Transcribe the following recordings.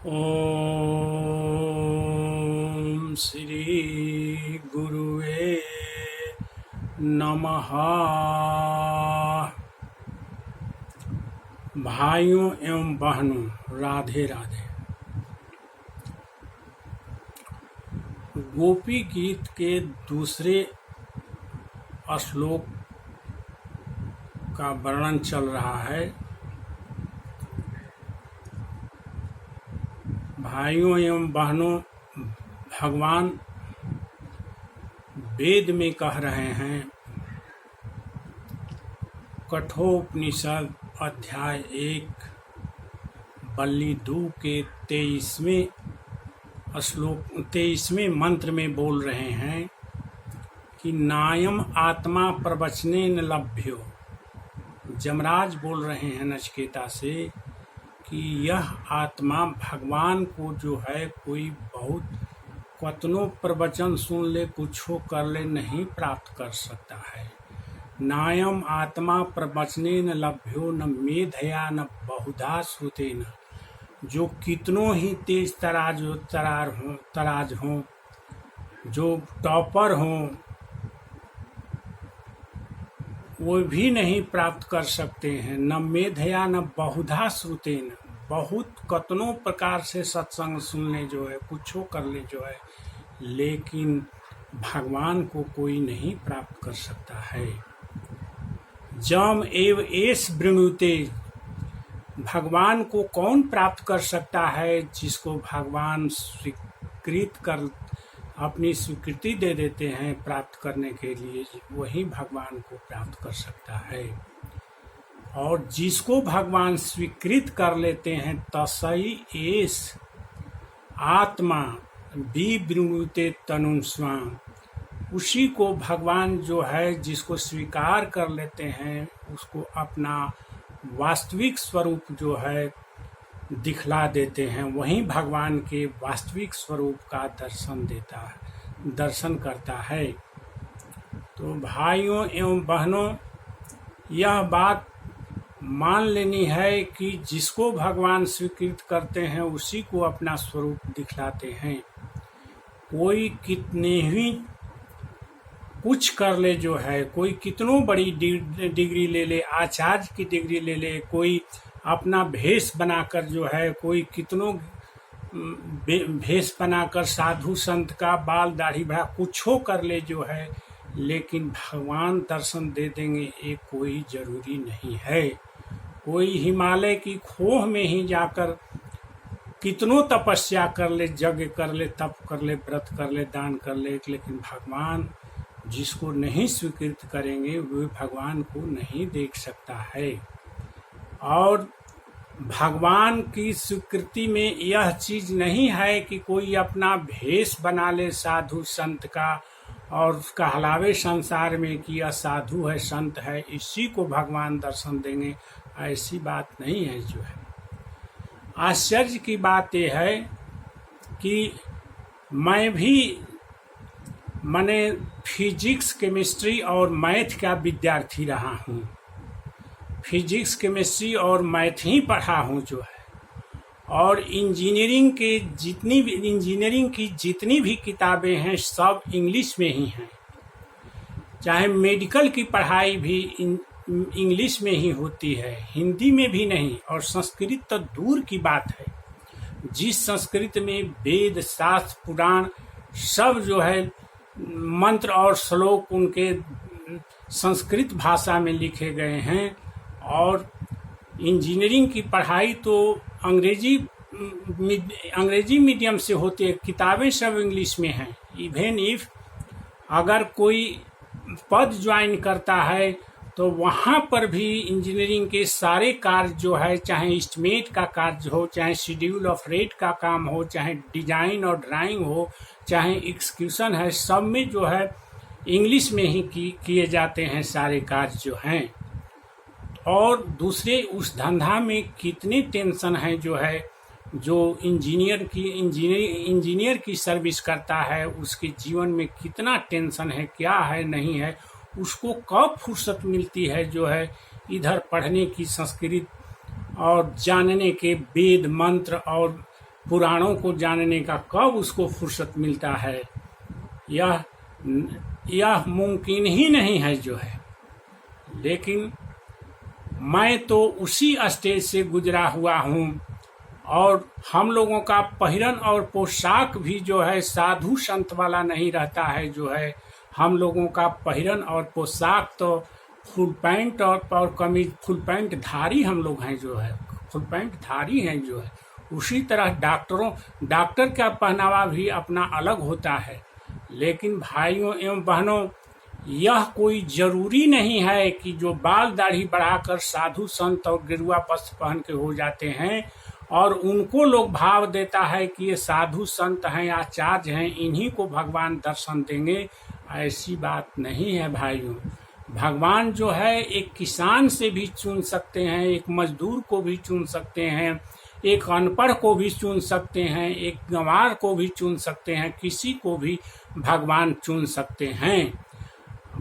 ओम श्री गुरुवे नमः। भाइयों एवं बहनों, राधे राधे। गोपी गीत के दूसरे श्लोक का वर्णन चल रहा है। भाइयों एवं बहनों, भगवान वेद में कह रहे हैं, कठोपनिषद अध्याय 1 बल्ली 2 के 23वें मंत्र में बोल रहे हैं कि नायम आत्मा प्रवचने न लभ्यो। जमराज बोल रहे हैं नचिकेता से कि यह आत्मा भगवान को जो है कोई बहुत कतनो प्रवचन सुन ले, कुछो कर ले, नहीं प्राप्त कर सकता है। नायम आत्मा प्रवचने न लभ्यो न मेधया न बहुधा श्रुते न। जो कितनों ही तेज तराज हों, जो टॉपर हों, वो भी नहीं प्राप्त कर सकते हैं। न मेधया न बहुधा श्रुते न। बहुत कतनों प्रकार से सत्संग सुन ले जो है, कुछो कर ले जो है, लेकिन भगवान को कोई नहीं प्राप्त कर सकता है। जम एव एस वृणुते। भगवान को कौन प्राप्त कर सकता है? जिसको भगवान स्वीकृत कर अपनी स्वीकृति दे देते हैं प्राप्त करने के लिए, वही भगवान को प्राप्त कर सकता है। और जिसको भगवान स्वीकृत कर लेते हैं, तसई एस आत्मा विवृणुते तनुं स्वाम। उसी को भगवान जो है, जिसको स्वीकार कर लेते हैं, उसको अपना वास्तविक स्वरूप जो है दिखला देते हैं। वहीं भगवान के वास्तविक स्वरूप का दर्शन करता है। तो भाइयों एवं बहनों, यह बात मान लेनी है कि जिसको भगवान स्वीकृत करते हैं, उसी को अपना स्वरूप दिखलाते हैं। कोई कितने ही कुछ कर ले जो है, कोई कितनों बड़ी डिग्री ले ले, आचार्य की डिग्री ले ले, कोई अपना भेष बनाकर जो है, कोई कितनों भेष बनाकर साधु संत का बाल दाढ़ी बढ़ा कुछो कर ले जो है, लेकिन भगवान दर्शन दे देंगे ये कोई जरूरी नहीं है। कोई हिमालय की खोह में ही जाकर कितनों तपस्या कर ले, यज्ञ कर ले, तप कर ले, व्रत कर ले, दान कर ले, लेकिन भगवान जिसको नहीं स्वीकृत करेंगे वो भगवान को नहीं देख सकता है। और भगवान की स्वीकृति में यह चीज नहीं है कि कोई अपना भेष बना ले साधु संत का और कहलावे संसार में कि यह साधु है, संत है, इसी को भगवान दर्शन देंगे, ऐसी बात नहीं है। जो है आश्चर्य की बात यह है कि मैं भी फिजिक्स, केमिस्ट्री और मैथ का विद्यार्थी रहा हूँ। फिजिक्स, केमिस्ट्री और मैथ ही पढ़ा हूँ जो है। और इंजीनियरिंग की जितनी भी किताबें हैं, सब इंग्लिश में ही हैं। चाहे मेडिकल की पढ़ाई भी इंग्लिश में ही होती है, हिंदी में भी नहीं। और संस्कृत तो दूर की बात है। जिस संस्कृत में वेद, शास्त्र, पुराण सब जो है, मंत्र और श्लोक उनके संस्कृत भाषा में लिखे गए हैं। और इंजीनियरिंग की पढ़ाई तो अंग्रेजी मीडियम से होती है, किताबें सब इंग्लिश में हैं। इवन इफ अगर कोई पद ज्वाइन करता है तो वहाँ पर भी इंजीनियरिंग के सारे कार्य जो है, चाहे एस्टिमेट का कार्य हो, चाहे शेड्यूल ऑफ रेट का काम हो, चाहे डिजाइन और ड्राइंग हो, चाहे एक्सक्यूशन है, सब में जो है इंग्लिश में ही किए जाते हैं सारे कार्य जो हैं। और दूसरे उस धंधा में कितनी टेंशन है जो है, जो इंजीनियर की सर्विस करता है, उसके जीवन में कितना टेंशन है, क्या है, नहीं है, उसको कब फुर्सत मिलती है जो है इधर पढ़ने की, संस्कृत और जानने के वेद मंत्र और पुराणों को जानने का कब उसको फुर्सत मिलता है। यह मुमकिन ही नहीं है जो है। लेकिन मैं तो उसी स्टेज से गुजरा हुआ हूँ, और हम लोगों का पहिरन और पोशाक भी जो है साधु संत वाला नहीं रहता है जो है। हम लोगों का पहिरन और पोशाक तो फुल पैंट और कमीज, फुल पैंट धारी हम लोग हैं जो है, फुल पैंट धारी हैं जो है। उसी तरह डॉक्टर का पहनावा भी अपना अलग होता है। लेकिन भाइयों एवं बहनों, यह कोई जरूरी नहीं है कि जो बाल दाढ़ी बढ़ाकर साधु संत और गेरुआ वस्त्र पहन के हो जाते हैं और उनको लोग भाव देता है कि ये साधु संत हैं, आचार्य हैं, इन्हीं को भगवान दर्शन देंगे। ऐसी बात नहीं है भाइयों। भगवान जो है एक किसान से भी चुन सकते हैं, एक मजदूर को भी चुन सकते हैं, एक अनपढ़ को भी चुन सकते हैं, एक गंवार को भी चुन सकते हैं, किसी को भी भगवान चुन सकते हैं।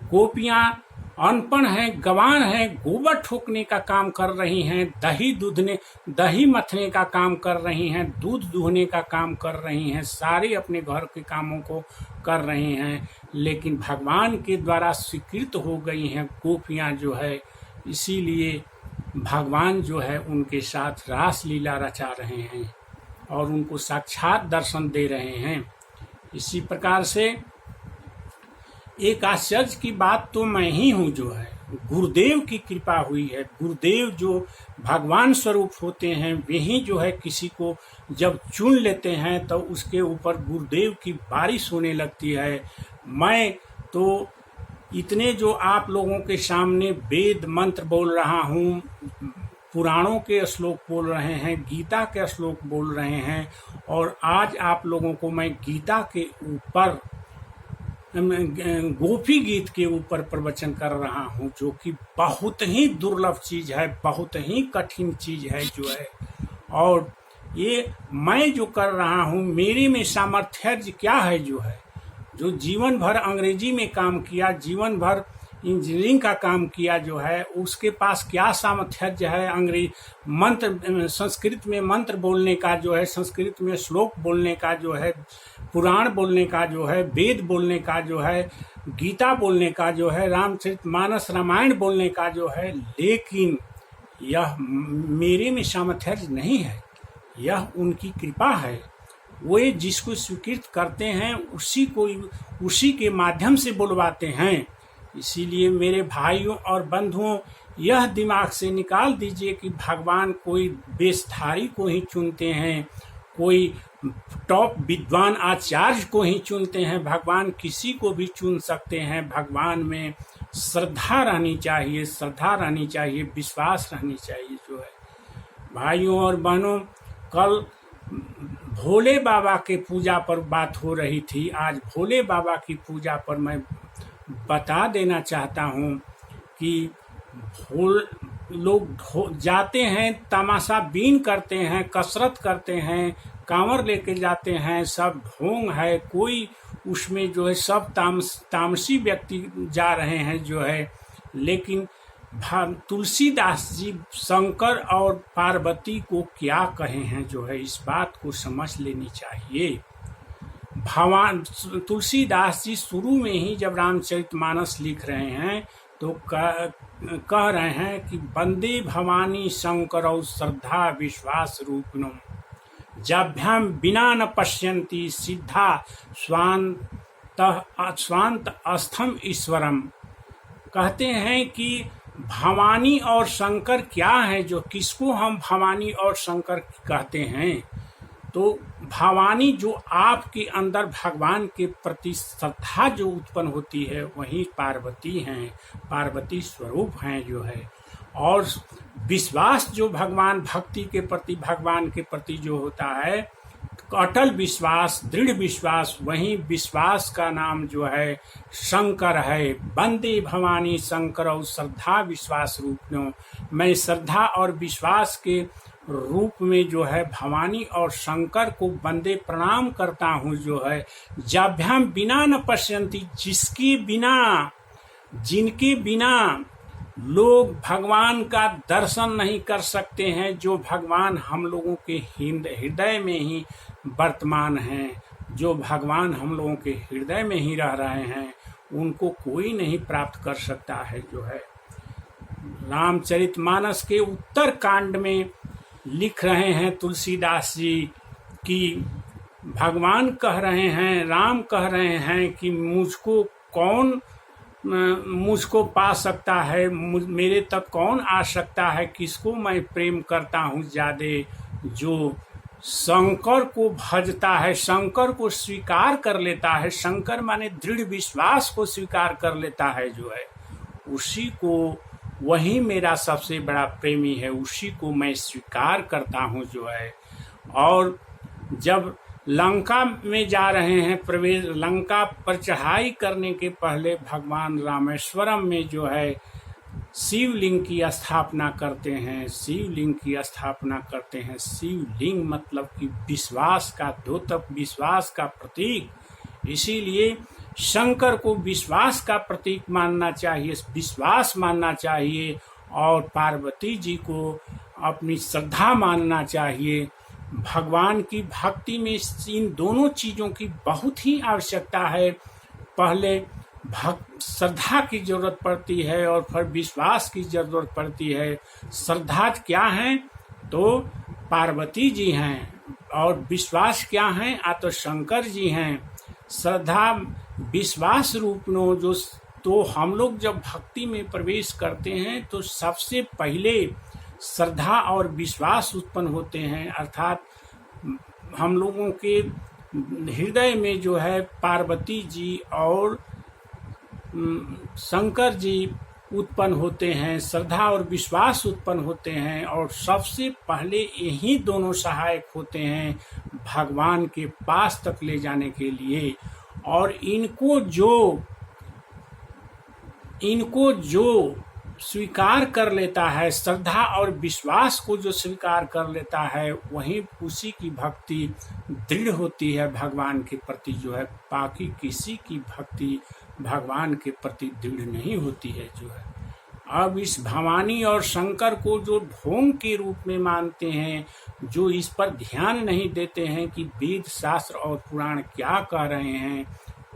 गोपियां अनपढ़ हैं, गंवार हैं, गोबर ठोकने का काम कर रही हैं, दही मथने का काम कर रही हैं, दूध दूहने का काम कर रही हैं, सारे अपने घर के कामों को कर रही हैं, लेकिन भगवान के द्वारा स्वीकृत हो गई हैं गोपियां जो है। इसीलिए भगवान जो है उनके साथ रास लीला रचा रहे हैं और उनको साक्षात दर्शन दे रहे हैं। इसी प्रकार से एक आश्चर्य की बात तो मैं ही हूँ जो है, गुरुदेव की कृपा हुई है। गुरुदेव जो भगवान स्वरूप होते हैं वही जो है किसी को जब चुन लेते हैं तो उसके ऊपर गुरुदेव की बारिश होने लगती है। मैं तो इतने जो आप लोगों के सामने वेद मंत्र बोल रहा हूँ, पुराणों के श्लोक बोल रहे हैं, गीता के श्लोक बोल रहे हैं, और आज आप लोगों को मैं गीता के ऊपर, गोपी गीत के ऊपर प्रवचन कर रहा हूँ, जो कि बहुत ही दुर्लभ चीज है, बहुत ही कठिन चीज है जो है। और ये मैं जो कर रहा हूँ, मेरे में सामर्थ्य क्या है जो है, जो जीवन भर अंग्रेजी में काम किया, जीवन भर इंजीनियरिंग का काम किया जो है, उसके पास क्या सामर्थ्य है अंग्रेजी मंत्र, संस्कृत में मंत्र बोलने का जो है, संस्कृत में श्लोक बोलने का जो है, पुराण बोलने का जो है, वेद बोलने का जो है, गीता बोलने का जो है, रामचरितमानस रामायण बोलने का जो है। लेकिन यह मेरे में सामर्थ्य नहीं है, यह उनकी कृपा है। वे जिसको स्वीकृत करते हैं उसी के माध्यम से बुलवाते हैं। इसीलिए मेरे भाइयों और बंधुओं, यह दिमाग से निकाल दीजिए कि भगवान कोई वेशधारी को ही चुनते हैं, कोई टॉप विद्वान आचार्य को ही चुनते हैं। भगवान किसी को भी चुन सकते हैं। भगवान में श्रद्धा रहनी चाहिए, श्रद्धा रहनी चाहिए, विश्वास रहनी चाहिए जो है। भाइयों और बहनों, कल भोले बाबा के पूजा पर बात हो रही थी। आज भोले बाबा की पूजा पर मैं बता देना चाहता हूँ कि लोग जाते हैं, तमाशा बीन करते हैं, कसरत करते हैं, कांवर लेके जाते हैं, सब ढोंग है, कोई उसमें जो है सब तामसी व्यक्ति जा रहे हैं जो है। लेकिन तुलसीदास जी शंकर और पार्वती को क्या कहे हैं जो है, इस बात को समझ लेनी चाहिए। भगवान तुलसीदास जी शुरू में ही जब रामचरितमानस लिख रहे हैं तो कह रहे हैं कि वंदे भवानी शंकरौ श्रद्धा विश्वास रूपिणो जाभ्याम बिना न पश्यन्ति सिद्धा स्वांत अस्थम ईश्वरम। कहते हैं कि भवानी और शंकर क्या है, जो किसको हम भवानी और शंकर कहते हैं, तो भवानी जो आपके अंदर भगवान के प्रति श्रद्धा जो उत्पन्न होती है वही पार्वती हैं, पार्वती स्वरूप हैं जो है। और विश्वास जो भगवान भक्ति के प्रति, भगवान के प्रति जो होता है, अटल विश्वास, दृढ़ विश्वास, वही विश्वास का नाम जो है शंकर है। वंदे भवानी शंकरौ श्रद्धा विश्वास रूपिणो। मैं श्रद्धा और विश्वास के रूप में जो है भवानी और शंकर को वंदे प्रणाम करता हूँ जो है। जाभ्याम बिना न पश्यन्ति, जिनके बिना लोग भगवान का दर्शन नहीं कर सकते हैं, जो भगवान हम लोगों के हृदय में ही वर्तमान हैं, जो भगवान हम लोगों के हृदय में ही रह रहे हैं, उनको कोई नहीं प्राप्त कर सकता है। जो है रामचरितमानस के उत्तर कांड में लिख रहे हैं तुलसीदास जी कि भगवान कह रहे हैं, राम कह रहे हैं कि मुझको पा सकता है, मेरे तक कौन आ सकता है, किसको मैं प्रेम करता हूँ ज्यादे, जो शंकर को भजता है, शंकर को स्वीकार कर लेता है, शंकर माने दृढ़ विश्वास को स्वीकार कर लेता है, जो है उसी को, वही मेरा सबसे बड़ा प्रेमी है, उसी को मैं स्वीकार करता हूँ, जो है। और जब लंका में जा रहे हैं, प्रवेश लंका पर चढ़ाई करने के पहले भगवान रामेश्वरम में जो है शिवलिंग की स्थापना करते हैं, शिवलिंग की स्थापना करते हैं। शिवलिंग मतलब कि विश्वास का द्योतक, विश्वास का प्रतीक। इसीलिए शंकर को विश्वास का प्रतीक मानना चाहिए, विश्वास मानना चाहिए, और पार्वती जी को अपनी श्रद्धा मानना चाहिए। भगवान की भक्ति में इन दोनों चीजों की बहुत ही आवश्यकता है। पहले श्रद्धा की जरूरत पड़ती है और फिर विश्वास की जरूरत पड़ती है। श्रद्धा क्या है? तो पार्वती जी हैं, और विश्वास क्या है? तो शंकर जी हैं। श्रद्धा विश्वास रूप नो जो, तो हम लोग जब भक्ति में प्रवेश करते हैं तो सबसे पहले श्रद्धा और विश्वास उत्पन्न होते हैं, अर्थात हम लोगों के हृदय में जो है पार्वती जी और शंकर जी उत्पन्न होते हैं, श्रद्धा और विश्वास उत्पन्न होते हैं, और सबसे पहले यही दोनों सहायक होते हैं भगवान के पास तक ले जाने के लिए। और इनको जो स्वीकार कर लेता है, श्रद्धा और विश्वास को जो स्वीकार कर लेता है, वहीं उसी की भक्ति दृढ़ होती है भगवान के प्रति, जो है। बाकी किसी की भक्ति भगवान के प्रति दृढ़ नहीं होती है, जो है। अब इस भवानी और शंकर को जो ढोंग के रूप में मानते हैं, जो इस पर ध्यान नहीं देते हैं कि वेद शास्त्र और पुराण क्या कह रहे हैं,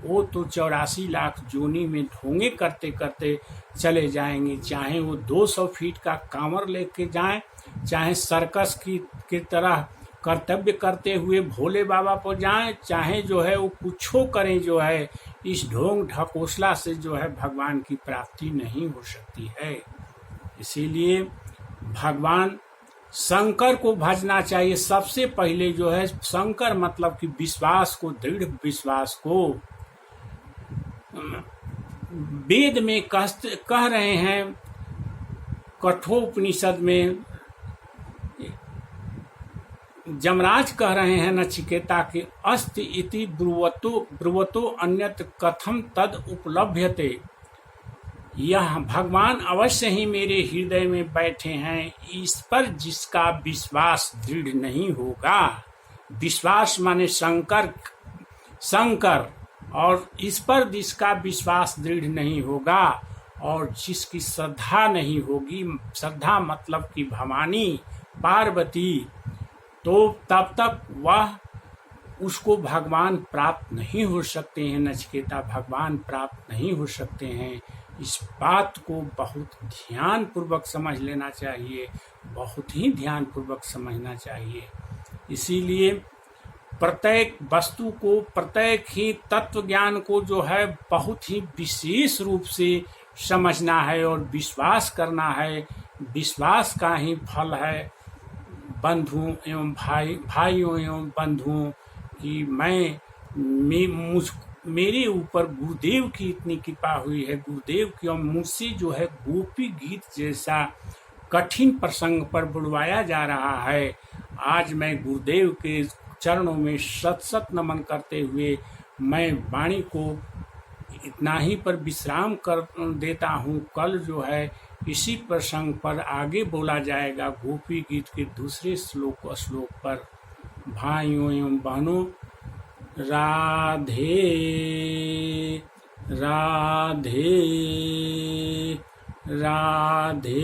वो तो 84 लाख जोनी में ढोंगे करते करते चले जाएंगे। चाहे वो 200 फीट का कांवर लेके जाएं, चाहे सर्कस की तरह कर्तव्य करते हुए भोले बाबा पर जाएं, चाहे जो है वो कुछो करें, जो है इस ढोंग ढकोसला से जो है भगवान की प्राप्ति नहीं हो सकती है। इसीलिए भगवान शंकर को भजना चाहिए सबसे पहले, जो है शंकर मतलब कि विश्वास को, दृढ़ विश्वास को। वेद में कह रहे हैं, कठोपनिषद में जमराज कह रहे हैं नचिकेता के, अस्ति इति ब्रुवतो अन्यत कथम तद उपलभ्यते। यह भगवान अवश्य ही मेरे हृदय में बैठे हैं, इस पर जिसका विश्वास दृढ़ नहीं होगा। विश्वास माने शंकर, और इस पर जिसका विश्वास दृढ़ नहीं होगा और जिसकी श्रद्धा नहीं होगी, श्रद्धा मतलब कि भवानी पार्वती, तो तब तक वह उसको भगवान प्राप्त नहीं हो सकते हैं। नचिकेता, भगवान प्राप्त नहीं हो सकते हैं। इस बात को बहुत ध्यान पूर्वक समझ लेना चाहिए, बहुत ही ध्यान पूर्वक समझना चाहिए। इसीलिए प्रत्येक वस्तु को, प्रत्येक ही तत्व ज्ञान को जो है बहुत ही विशेष रूप से समझना है और विश्वास करना है। विश्वास का ही फल है बंधुओं एवं भाइयों एवं बंधुओं कि मेरे ऊपर गुरुदेव की इतनी कृपा हुई है, गुरुदेव की, और मुझसे जो है गोपी गीत जैसा कठिन प्रसंग पर बुलवाया जा रहा है। आज मैं गुरुदेव के चरणों में शत नमन करते हुए मैं वाणी को इतना ही पर विश्राम कर देता हूँ। कल जो है इसी प्रसंग पर आगे बोला जाएगा, गोपी गीत के दूसरे श्लोक पर। भाइयों एवं बहनों, राधे राधे राधे।